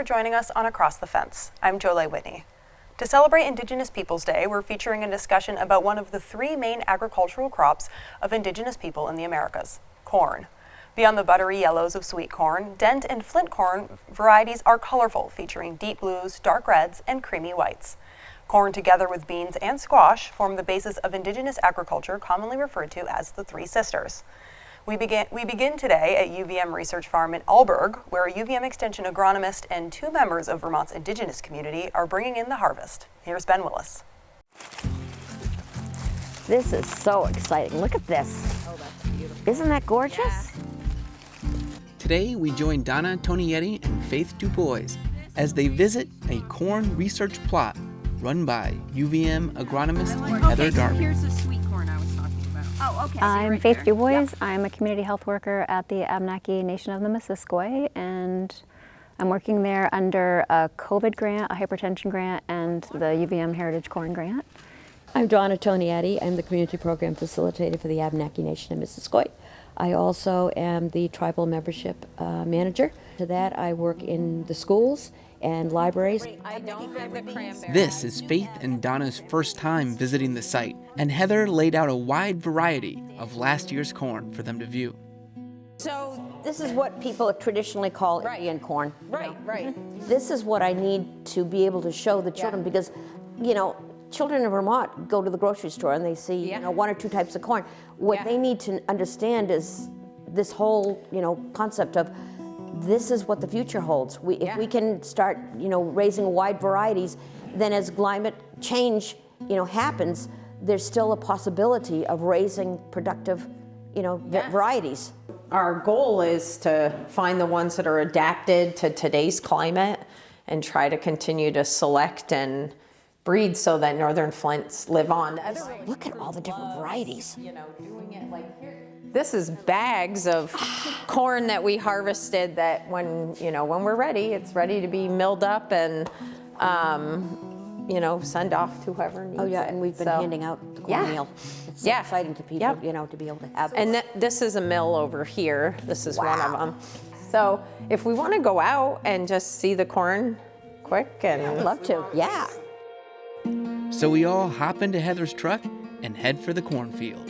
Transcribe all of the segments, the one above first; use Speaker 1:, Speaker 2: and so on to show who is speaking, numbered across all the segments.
Speaker 1: for joining us on Across the Fence. I'm Jolie Whitney. To celebrate Indigenous Peoples Day, we're featuring a discussion about one of the three main agricultural crops of Indigenous people in the Americas, corn. Beyond the buttery yellows of sweet corn, Dent and Flint corn varieties are colorful, featuring deep blues, dark reds, and creamy whites. Corn, together with beans and squash, form the basis of Indigenous agriculture, commonly referred to as the Three Sisters. We begin today at UVM Research Farm in Alberg, where a UVM Extension agronomist and two members of Vermont's Indigenous community are bringing in the harvest. Here's Ben Willis.
Speaker 2: This is so exciting. Look at this.
Speaker 3: Oh, that's beautiful.
Speaker 2: Isn't that gorgeous?
Speaker 3: Yeah.
Speaker 4: Today, we join Donna Tonietti and Faith Dubois as they visit a corn research plot run by UVM agronomist Heather Darby.
Speaker 3: So here's the sweet corn I was talking about. Oh, okay.
Speaker 5: I'm
Speaker 3: right
Speaker 5: Faith
Speaker 3: there.
Speaker 5: Dubois.
Speaker 3: Yep.
Speaker 5: I'm a community health worker at the Abenaki Nation of the Missisquoi, and I'm working there under a COVID grant, a hypertension grant, and the UVM Heritage Corn grant.
Speaker 6: I'm Donna Tonietti. I'm the community program facilitator for the Abenaki Nation of Missisquoi. I also am the tribal membership manager. To that, I work in the schools and libraries.
Speaker 3: I don't have the cranberry.
Speaker 4: This is Faith and Donna's first time visiting the site, and Heather laid out a wide variety of last year's corn for them to view.
Speaker 2: So this is what people traditionally call Indian corn.
Speaker 3: Right.
Speaker 2: This is what I need to be able to show the children because, you know, children in Vermont go to the grocery store and they see, you know, one or two types of corn. What they need to understand is this whole, you know, concept of this is what the future holds. If we can start, you know, raising wide varieties, then as climate change, you know, happens, there's still a possibility of raising productive, you know, varieties.
Speaker 7: Our goal is to find the ones that are adapted to today's climate and try to continue to select and breed so that northern Flints live on.
Speaker 2: Look at all the different varieties.
Speaker 7: You know, doing it like here. This is bags of corn that we harvested that when we're ready, it's ready to be milled up and, you know, send off to whoever needs it.
Speaker 2: Oh yeah, and we've been handing out the cornmeal. It's so exciting to people, you know, to be able to have it.
Speaker 7: And this is a mill over here. This is one of them. So if we want to go out and just see the corn quick and...
Speaker 2: I'd love to, yeah.
Speaker 4: So we all hop into Heather's truck and head for the cornfield.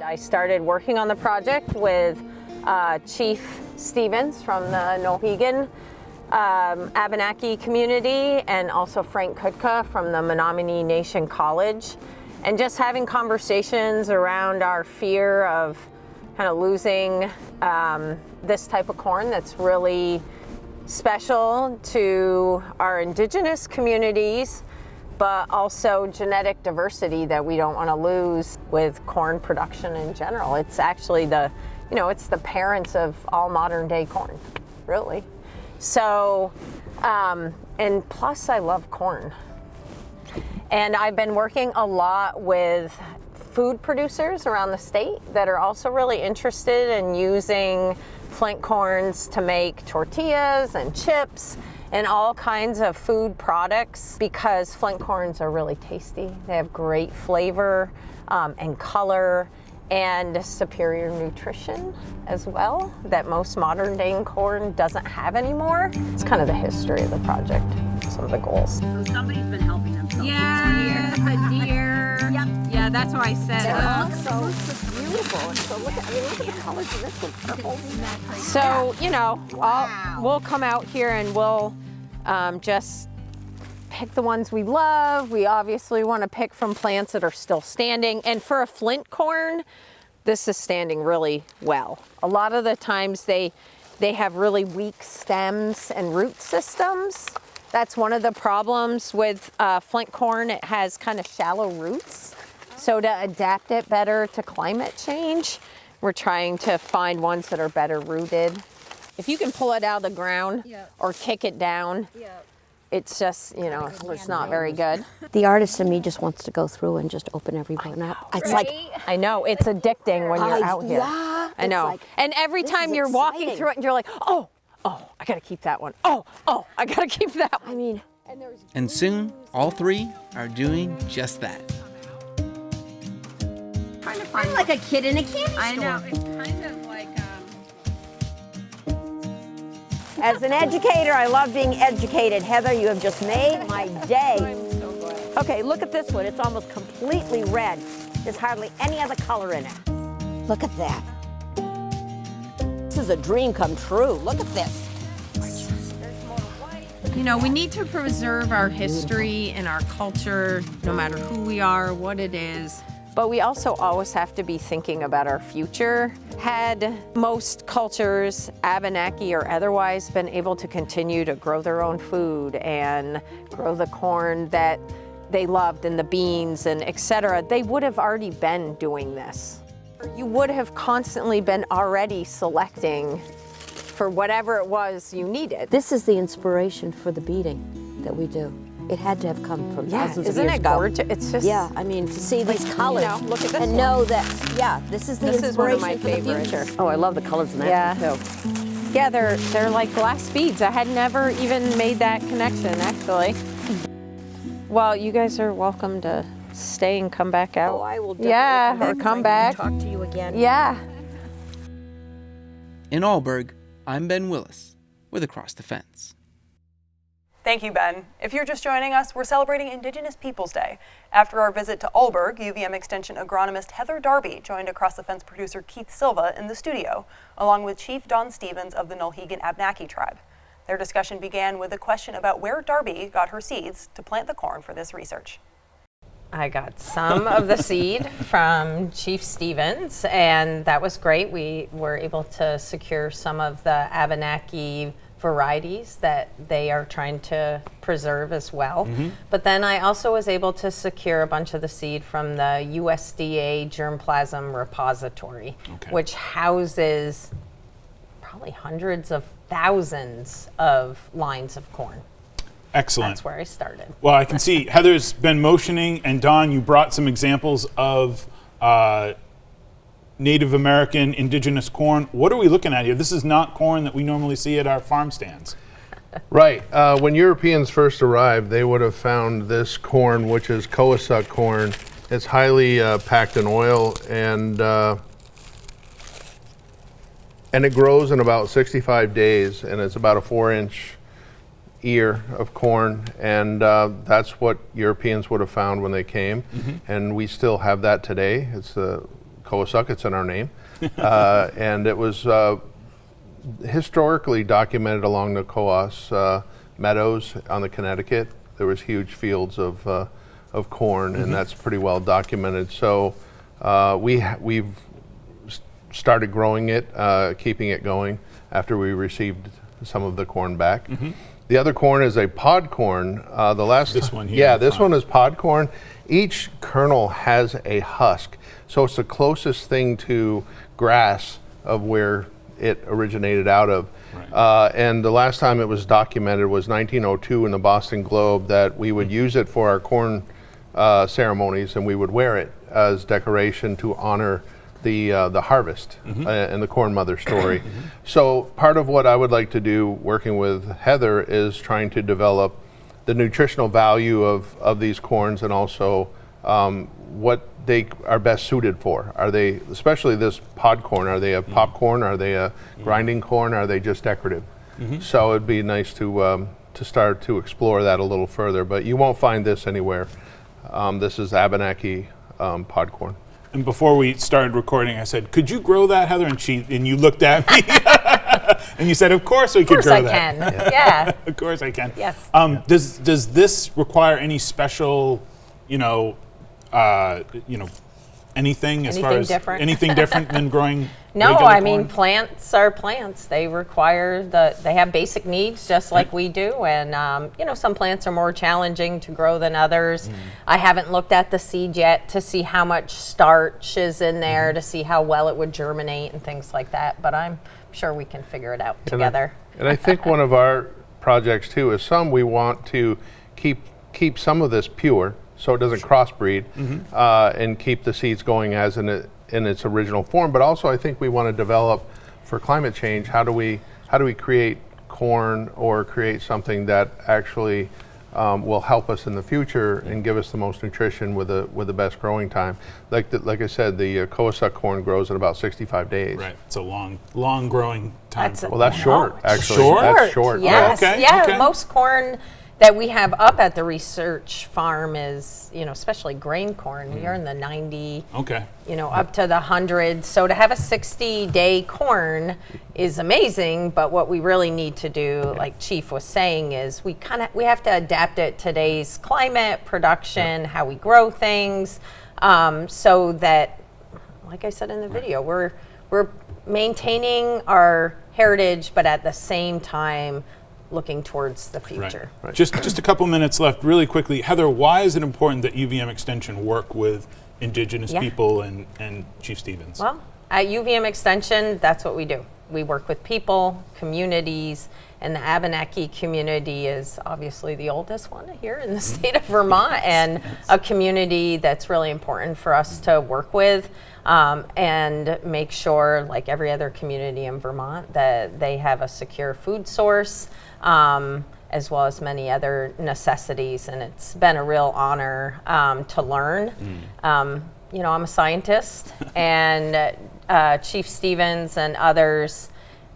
Speaker 7: I started working on the project with Chief Stevens from the Mohegan Abenaki community and also Frank Kutka from the Menominee Nation College, and just having conversations around our fear of kind of losing this type of corn that's really special to our Indigenous communities, but also genetic diversity that we don't want to lose with corn production in general. It's actually it's the parents of all modern day corn, really. So, and plus I love corn. And I've been working a lot with food producers around the state that are also really interested in using Flint corns to make tortillas and chips and all kinds of food products because Flint corns are really tasty. They have great flavor and color and superior nutrition as well that most modern day corn doesn't have anymore. It's kind of the history of the project, some of the goals.
Speaker 3: So somebody's been helping them. Yeah, the deer. Yep. Yeah, that's what I said.
Speaker 2: So beautiful. And so look at the colors of this one. Purple.
Speaker 7: So, you know, we'll come out here and we'll just pick the ones we love. We obviously want to pick from plants that are still standing. And for a Flint corn, this is standing really well. A lot of the times they have really weak stems and root systems. That's one of the problems with Flint corn. It has kind of shallow roots. So to adapt it better to climate change, we're trying to find ones that are better rooted. If you can pull it out of the ground or kick it down, it's just, you know, it's not very good.
Speaker 2: The artist in me just wants to go through and just open every one up. It's like,
Speaker 7: I know, it's addicting when you're out here.
Speaker 2: Yeah,
Speaker 7: I know.
Speaker 2: like,
Speaker 7: and every time you're walking through it and you're like, oh, I gotta keep that one. Oh, I gotta keep that one.
Speaker 2: I mean.
Speaker 4: And soon, all three are doing just that.
Speaker 3: I'm like a kid in a candy store. I know. It's kind of like
Speaker 2: As an educator, I love being educated. Heather, you have just made my day.
Speaker 7: I'm so glad.
Speaker 2: Okay, look at this one. It's almost completely red. There's hardly any other color in it. Look at that. This is a dream come true. Look at this.
Speaker 3: You know, we need to preserve our history and our culture, no matter who we are, what it is.
Speaker 7: But we also always have to be thinking about our future. Had most cultures, Abenaki or otherwise, been able to continue to grow their own food and grow the corn that they loved and the beans and etc., they would have already been doing this. You would have constantly been already selecting for whatever it was you needed.
Speaker 2: This is the inspiration for the beading that we do. It had to have come from thousands of
Speaker 7: isn't
Speaker 2: years
Speaker 7: it
Speaker 2: ago.
Speaker 7: gorgeous? It's just,
Speaker 2: Yeah, I mean, to see these colors
Speaker 7: look at this
Speaker 2: and
Speaker 7: one.
Speaker 2: know that, yeah, this is the
Speaker 7: This is one
Speaker 2: inspiration
Speaker 7: of my
Speaker 2: for the
Speaker 7: favorites.
Speaker 2: future. Oh, I love the colors in that
Speaker 7: Yeah.
Speaker 2: one too.
Speaker 7: Yeah, they're like glass beads. I had never even made that connection, actually. Well, you guys are welcome to stay and come back out.
Speaker 2: Oh, I will definitely
Speaker 7: Yeah,
Speaker 2: come
Speaker 7: or
Speaker 2: back.
Speaker 7: come
Speaker 2: so I
Speaker 7: back.
Speaker 2: can talk to you again.
Speaker 7: Yeah.
Speaker 4: In Alburgh, I'm Ben Willis with Across the Fence.
Speaker 1: Thank you, Ben. If you're just joining us, we're celebrating Indigenous Peoples Day. After our visit to Alburgh, UVM Extension agronomist Heather Darby joined Across the Fence producer Keith Silva in the studio, along with Chief Don Stevens of the Nulhegan Abenaki tribe. Their discussion began with a question about where Darby got her seeds to plant the corn for this research.
Speaker 7: I got some of the seed from Chief Stevens, and that was great. We were able to secure some of the Abenaki varieties that they are trying to preserve as well. But then I also was able to secure a bunch of the seed from the USDA germplasm repository, which houses probably hundreds of thousands of lines of corn.
Speaker 8: Excellent.
Speaker 7: That's where I started.
Speaker 8: Well, I can see Heather's been motioning, and Don, you brought some examples of Native American indigenous corn. What are we looking at here? This is not corn that we normally see at our farm stands.
Speaker 9: Right. When Europeans first arrived, they would have found this corn, which is Coasuck corn. It's highly packed in oil, and it grows in about 65 days, and it's about a 4-inch ear of corn, and that's what Europeans would have found when they came, and we still have that today. It's the Coasuck, it's in our name, and it was historically documented along the Coas meadows on the Connecticut. There was huge fields of corn, and that's pretty well documented. So we've started growing it, keeping it going after we received some of the corn back. The other corn is a pod corn.
Speaker 8: This one here.
Speaker 9: Yeah, this one is pod corn. Each kernel has a husk, so it's the closest thing to grass of where it originated out of. And the last time it was documented was 1902 in the Boston Globe, that we would use it for our corn ceremonies, and we would wear it as decoration to honor the harvest and the corn mother story. So part of what I would like to do working with Heather is trying to develop the nutritional value of these corns, and also what they are best suited for. Are they, especially this pod corn, are they a popcorn? Are they a grinding corn? Are they just decorative? So it'd be nice to start to explore that a little further, but you won't find this anywhere. This is Abenaki pod corn.
Speaker 8: And before we started recording, I said, "Could you grow that, Heather?" And you looked at me, and you said, "Of course we could grow that."
Speaker 7: Of course I can. Yeah.
Speaker 8: Of course I can.
Speaker 7: Yes.
Speaker 8: Does this require any special, anything as far
Speaker 7: Anything
Speaker 8: as
Speaker 7: different?
Speaker 8: anything different than growing?
Speaker 7: No,
Speaker 8: regular
Speaker 7: I mean,
Speaker 8: corn?
Speaker 7: plants are plants. They require they have basic needs just like we do. And, some plants are more challenging to grow than others. I haven't looked at the seed yet to see how much starch is in there, to see how well it would germinate and things like that. But I'm sure we can figure it out together.
Speaker 9: And I think one of our projects too is we want to keep some of this pure, so it doesn't crossbreed, and keep the seeds going as in its original form. But also, I think we want to develop for climate change. How do we create corn or create something that actually will help us in the future and give us the most nutrition with the best growing time. Like I said, the Koasuk corn grows in about 65 days.
Speaker 8: Right. It's a long growing time.
Speaker 9: Well, that's short, actually.
Speaker 8: Short?
Speaker 9: That's short.
Speaker 7: Yes.
Speaker 8: Oh, okay,
Speaker 7: Yeah.
Speaker 8: okay.
Speaker 7: Most corn that we have up at the research farm is, especially grain corn. We are in the 90,
Speaker 8: Okay.
Speaker 7: up to the 100. So to have a 60-day corn is amazing, but what we really need to do, like Chief was saying, is we have to adapt it to today's climate, production, how we grow things, so that, like I said in the video, we're maintaining our heritage, but at the same time looking towards the future.
Speaker 9: Right.
Speaker 8: Just a couple minutes left, really quickly. Heather, why is it important that UVM Extension work with Indigenous people and Chief Stevens?
Speaker 7: Well, at UVM Extension, that's what we do. We work with people, communities, and the Abenaki community is obviously the oldest one here in the state of Vermont, and a community that's really important for us to work with, and make sure, like every other community in Vermont, that they have a secure food source, as well as many other necessities. And it's been a real honor to learn. I'm a scientist, and Chief Stevens and others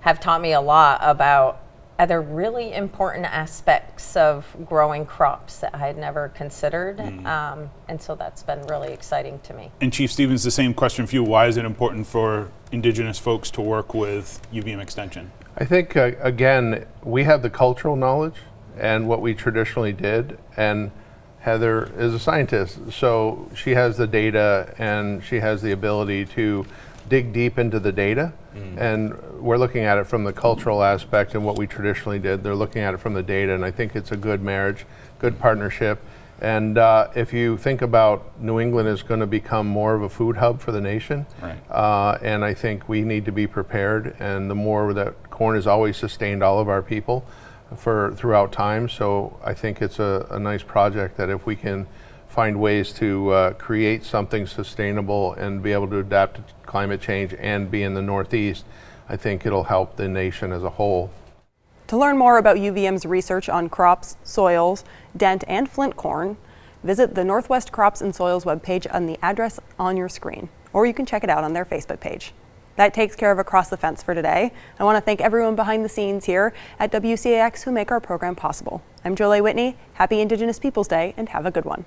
Speaker 7: have taught me a lot about other really important aspects of growing crops that I had never considered. And so that's been really exciting to me.
Speaker 8: And Chief Stevens, the same question for you. Why is it important for Indigenous folks to work with UVM Extension?
Speaker 9: I think, again, we have the cultural knowledge and what we traditionally did, and Heather is a scientist, so she has the data and she has the ability to dig deep into the data, and we're looking at it from the cultural aspect and what we traditionally did. They're looking at it from the data, and I think it's a good marriage, good partnership. And if you think about New England is going to become more of a food hub for the nation, and I think we need to be prepared, and the more that corn has always sustained all of our people throughout time, so I think it's a nice project that if we can find ways to create something sustainable and be able to adapt to climate change and be in the Northeast, I think it'll help the nation as a whole.
Speaker 1: To learn more about UVM's research on crops, soils, Dent, and Flint corn, visit the Northwest Crops and Soils webpage on the address on your screen, or you can check it out on their Facebook page. That takes care of Across the Fence for today. I want to thank everyone behind the scenes here at WCAX who make our program possible. I'm Jolie Whitney. Happy Indigenous Peoples Day, and have a good one.